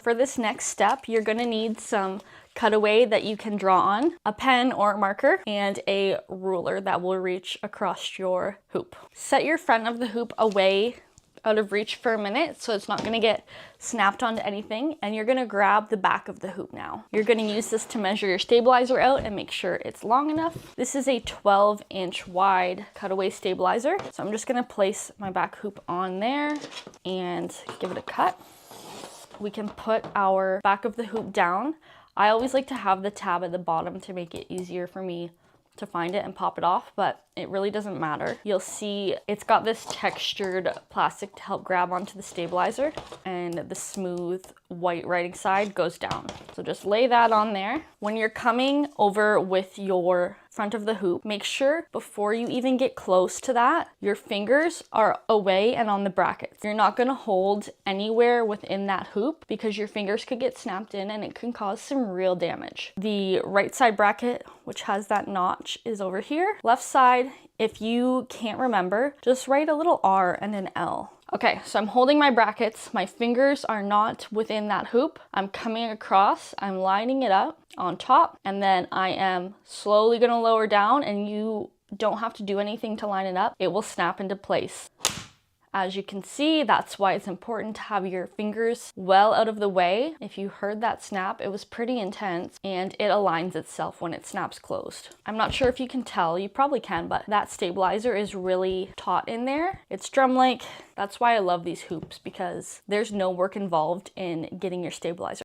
For this next step, you're gonna need some cutaway that you can draw on, a pen or marker, and a ruler that will reach across your hoop. Set your front of the hoop away out of reach for a minute so it's not going to get snapped onto anything, and you're going to grab the back of the hoop now. You're going to use this to measure your stabilizer out and make sure it's long enough. This is a 12-inch wide cutaway stabilizer, so I'm just going to place my back hoop on there and give it a cut. We can put our back of the hoop down. I always like to have the tab at the bottom to make it easier for me to find it and pop it off, but it really doesn't matter. You'll see it's got this textured plastic to help grab onto the stabilizer, and the smooth white writing side goes down. So just lay that on there. When you're coming over with your front of the hoop, make sure before you even get close to that, your fingers are away and on the brackets. You're not gonna hold anywhere within that hoop because your fingers could get snapped in and it can cause some real damage. The right side bracket, which has that notch, is over here. Left side, if you can't remember, just write a little R and an L. Okay, so I'm holding my brackets. My fingers are not within that hoop. I'm coming across, I'm lining it up on top, and then I am slowly gonna lower down, and you don't have to do anything to line it up. It will snap into place. As you can see, that's why it's important to have your fingers well out of the way. If you heard that snap, it was pretty intense, and it aligns itself when it snaps closed. I'm not sure if you can tell, you probably can, but that stabilizer is really taut in there. It's drum-like. That's why I love these hoops, because there's no work involved in getting your stabilizer